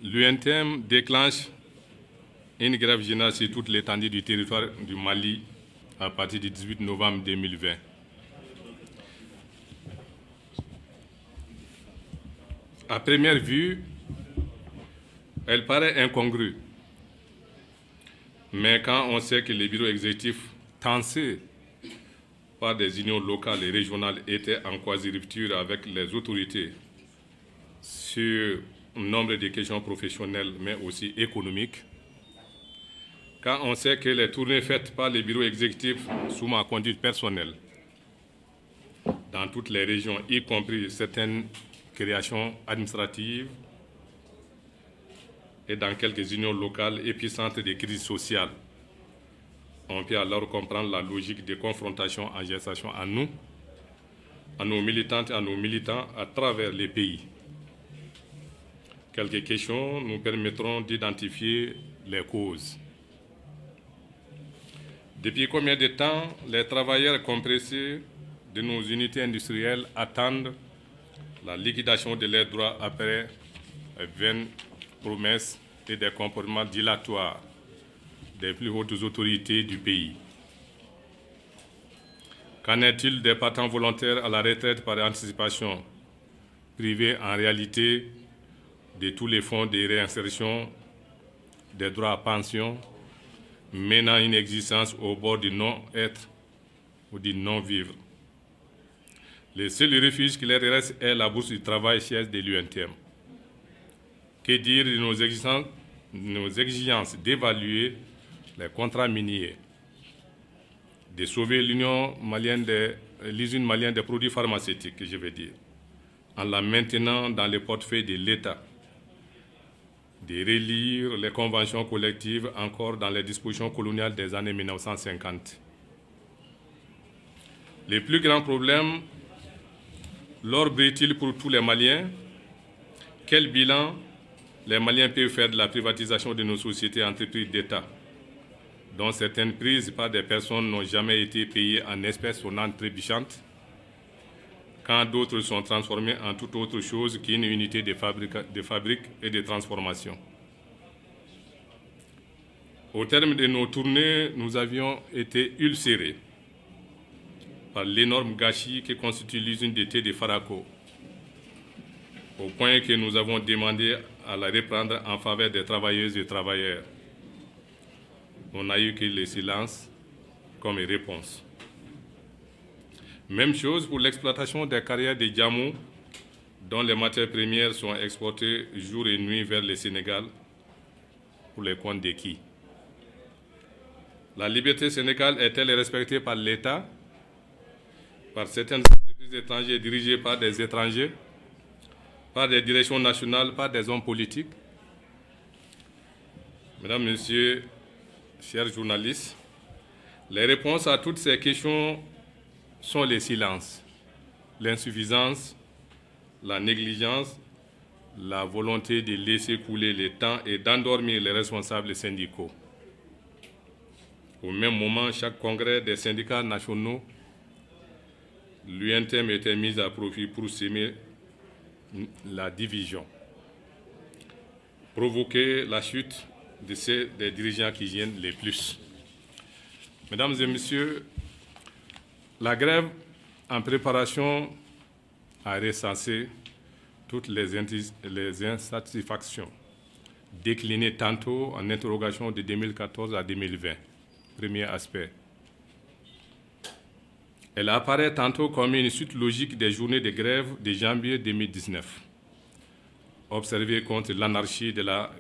L'UNTM déclenche une grève générale sur toute l'étendue du territoire du Mali à partir du 18 novembre 2020. À première vue, elle paraît incongrue. Mais quand on sait que les bureaux exécutifs tensés par des unions locales et régionales étaient en quasi-rupture avec les autorités sur un nombre de questions professionnelles, mais aussi économiques, quand on sait que les tournées faites par les bureaux exécutifs sous ma conduite personnelle dans toutes les régions, y compris certaines créations administratives et dans quelques unions locales épicentres des crises sociales, on peut alors comprendre la logique des confrontations en gestation à nous, à nos militantes et à nos militants à travers les pays. Quelques questions nous permettront d'identifier les causes. Depuis combien de temps les travailleurs compressés de nos unités industrielles attendent la liquidation de leurs droits après 20 promesses et des comportements dilatoires des plus hautes autorités du pays? Qu'en est-il des partants volontaires à la retraite par anticipation, privés en réalité de tous les fonds de réinsertion, des droits à pension, menant une existence au bord du non-être ou du non-vivre? Le seul refuge qui leur reste est la bourse du travail chère de l'UNTM. Que dire de nos exigences d'évaluer les contrats miniers, de sauver l'usine malienne des produits pharmaceutiques, je veux dire, en la maintenant dans le portefeuille de l'État, de relire les conventions collectives encore dans les dispositions coloniales des années 1950. Le plus grand problème, l'or brille-t-il pour tous les Maliens? Quel bilan les Maliens peuvent faire de la privatisation de nos sociétés et entreprises d'État, dont certaines prises par des personnes n'ont jamais été payées en espèces sonnantes trébuchantes, quand d'autres sont transformées en toute autre chose qu'une unité de fabrique et de transformation? Au terme de nos tournées, nous avions été ulcérés par l'énorme gâchis que constitue l'usine de thé de Faraco, au point que nous avons demandé à la reprendre en faveur des travailleuses et travailleurs. On n'a eu que le silence comme réponse. Même chose pour l'exploitation des carrières de diamants, dont les matières premières sont exportées jour et nuit vers le Sénégal pour les comptes de qui? La liberté sénégalaise est-elle respectée par l'État, par certaines entreprises étrangères dirigées par des étrangers, par des directions nationales, par des hommes politiques? Mesdames, Messieurs, chers journalistes, les réponses à toutes ces questions sont les silences, l'insuffisance, la négligence, la volonté de laisser couler le temps et d'endormir les responsables syndicaux. Au même moment, chaque congrès des syndicats nationaux, l'UNTM était mise à profit pour semer la division, provoquer la chute des dirigeants qui viennent les plus. Mesdames et Messieurs, la grève en préparation a recensé toutes les insatisfactions, déclinées tantôt en interrogation de 2014 à 2020. Premier aspect. Elle apparaît tantôt comme une suite logique des journées de grève de janvier 2019, observées contre l'anarchie de la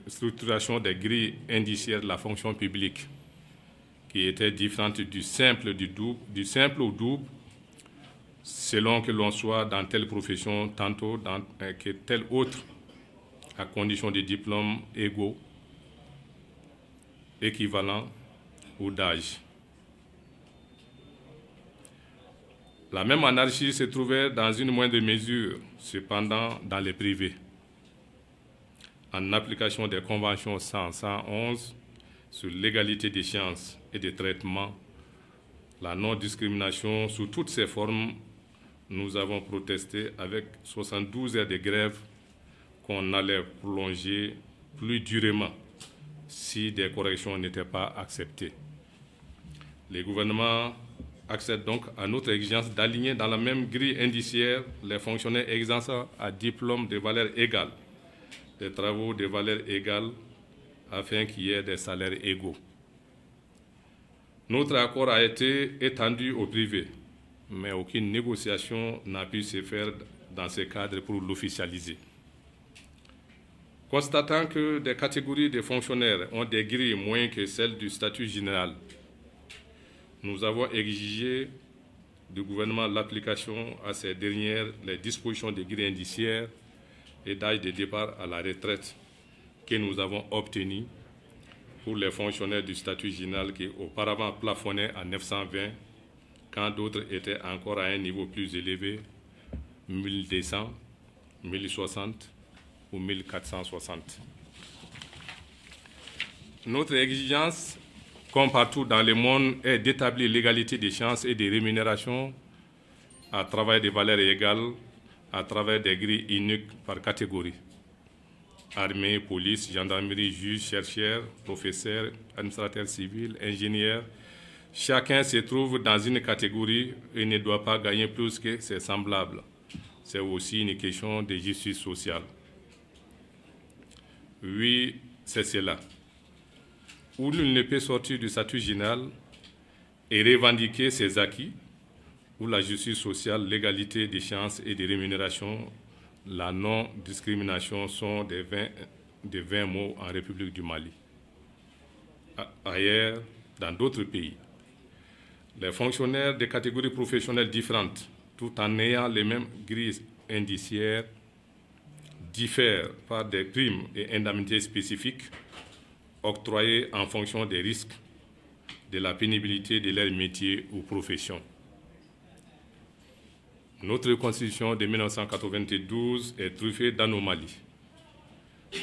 structuration des grilles indiciaires de la fonction publique, qui était différente du simple au double, selon que l'on soit dans telle profession, tantôt que telle autre, à condition de diplômes égaux, équivalents ou d'âge. La même anarchie se trouvait dans une moindre mesure, cependant, dans les privés. En application des conventions 100-111 sur l'égalité des chances et des traitements, la non-discrimination sous toutes ses formes, nous avons protesté avec 72 heures de grève qu'on allait prolonger plus durement si des corrections n'étaient pas acceptées. Les gouvernements accèdent donc à notre exigence d'aligner dans la même grille indiciaire les fonctionnaires exerçant à diplôme de valeur égale, des travaux de valeur égale, afin qu'il y ait des salaires égaux. Notre accord a été étendu au privé, mais aucune négociation n'a pu se faire dans ce cadre pour l'officialiser. Constatant que des catégories de fonctionnaires ont des grilles moins que celles du statut général, nous avons exigé du gouvernement l'application à ces dernières les dispositions des grilles indiciaires et d'âge de départ à la retraite que nous avons obtenues pour les fonctionnaires du statut général qui auparavant plafonnaient à 920, quand d'autres étaient encore à un niveau plus élevé, 1200, 1060 ou 1460. Notre exigence, comme partout dans le monde, est d'établir l'égalité des chances et des rémunérations à travers des valeurs égales, à travers des grilles uniques par catégorie. Armée, police, gendarmerie, juges, chercheurs, professeurs, administrateurs civils, ingénieurs, chacun se trouve dans une catégorie et ne doit pas gagner plus que ses semblables. C'est aussi une question de justice sociale. Oui, c'est cela. Où nul ne peut sortir du statut général et revendiquer ses acquis, où la justice sociale, l'égalité des chances et des rémunérations, la non-discrimination sont des 20 mots en République du Mali. Ailleurs, dans d'autres pays, les fonctionnaires de catégories professionnelles différentes, tout en ayant les mêmes grilles indiciaires, diffèrent par des primes et indemnités spécifiques octroyées en fonction des risques, de la pénibilité de leur métier ou profession. Notre Constitution de 1992 est truffée d'anomalies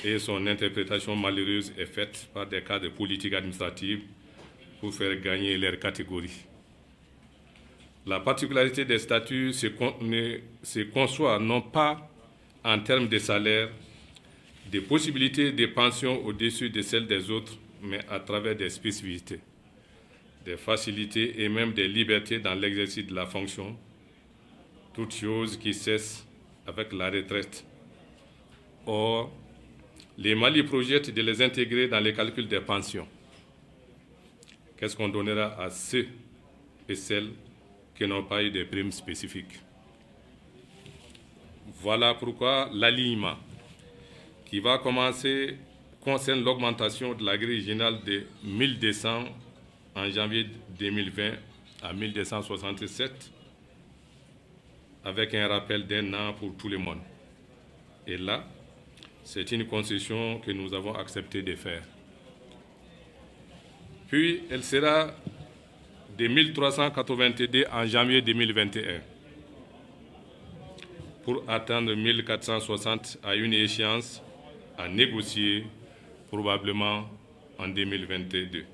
et son interprétation malheureuse est faite par des cadres politiques administratifs pour faire gagner leur catégorie. La particularité des statuts se conçoit non pas en termes de salaire, des possibilités de pension au-dessus de celles des autres, mais à travers des spécificités, des facilités et même des libertés dans l'exercice de la fonction, toutes choses qui cessent avec la retraite. Or, les Mali projettent de les intégrer dans les calculs des pensions. Qu'est-ce qu'on donnera à ceux et celles qui n'ont pas eu de primes spécifiques? Voilà pourquoi l'alignement qui va commencer concerne l'augmentation de la grille générale de 1200 en janvier 2020 à 1267, avec un rappel d'un an pour tout le monde. Et là, c'est une concession que nous avons accepté de faire. Puis, elle sera de 1382 en janvier 2021 pour atteindre 1460 à une échéance à négocier probablement en 2022.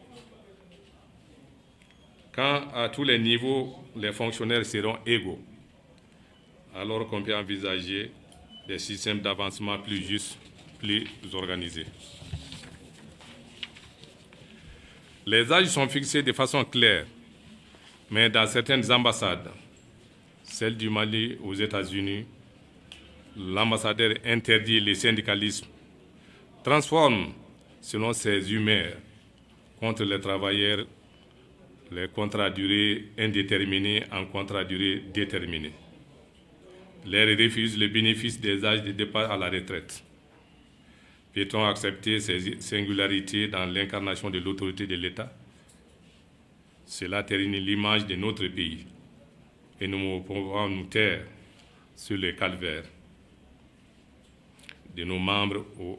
Quand à tous les niveaux, les fonctionnaires seront égaux, alors qu'on peut envisager des systèmes d'avancement plus justes, plus organisés. Les âges sont fixés de façon claire, mais dans certaines ambassades, celle du Mali aux États-Unis, l'ambassadeur interdit le syndicalisme, transforme, selon ses humeurs, contre les travailleurs, les contrats à durée indéterminée en contrats à durée déterminée. Leur refuse le bénéfice des âges de départ à la retraite. Peut-on accepter ces singularités dans l'incarnation de l'autorité de l'État? Cela ternit l'image de notre pays et nous ne pouvons nous taire sur le calvaire de nos membres au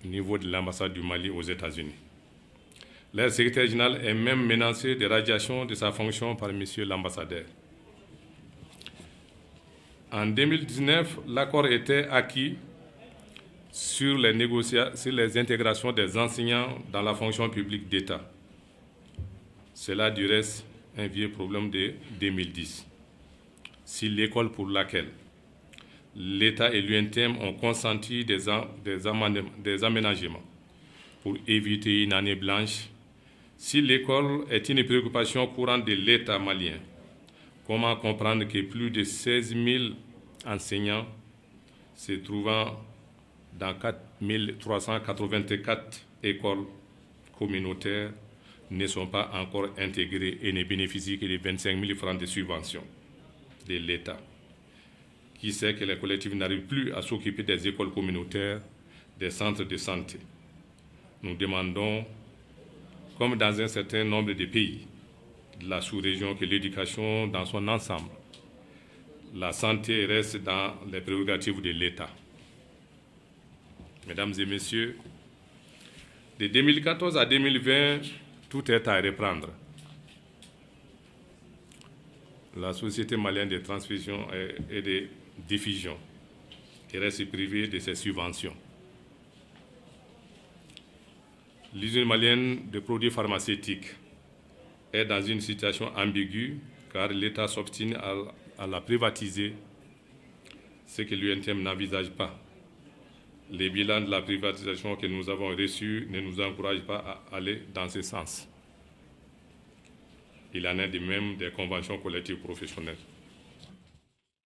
niveau de l'ambassade du Mali aux États-Unis. Leur secrétaire général est même menacé de radiation de sa fonction par M. l'ambassadeur. En 2019, l'accord était acquis sur les intégrations des enseignants dans la fonction publique d'État. C'est là, du reste, un vieux problème de 2010. Si l'école pour laquelle l'État et l'UNTM ont consenti des aménagements pour éviter une année blanche. Si l'école est une préoccupation courante de l'État malien, comment comprendre que plus de 16 000 enseignants se trouvant dans 4 384 écoles communautaires ne sont pas encore intégrés et ne bénéficient que de 25 000 francs de subvention de l'État? Qui sait que les collectifs n'arrivent plus à s'occuper des écoles communautaires, des centres de santé? Nous demandons, comme dans un certain nombre de pays de la sous-région, que l'éducation dans son ensemble, la santé reste dans les prérogatives de l'État. Mesdames et messieurs, de 2014 à 2020, tout est à reprendre. La Société malienne de transfusion et de diffusion reste privée de ses subventions. L'usine malienne de produits pharmaceutiques est dans une situation ambiguë car l'État s'obstine à la privatiser, ce que l'UNTM n'envisage pas. Les bilans de la privatisation que nous avons reçus ne nous encouragent pas à aller dans ce sens. Il en est de même des conventions collectives professionnelles.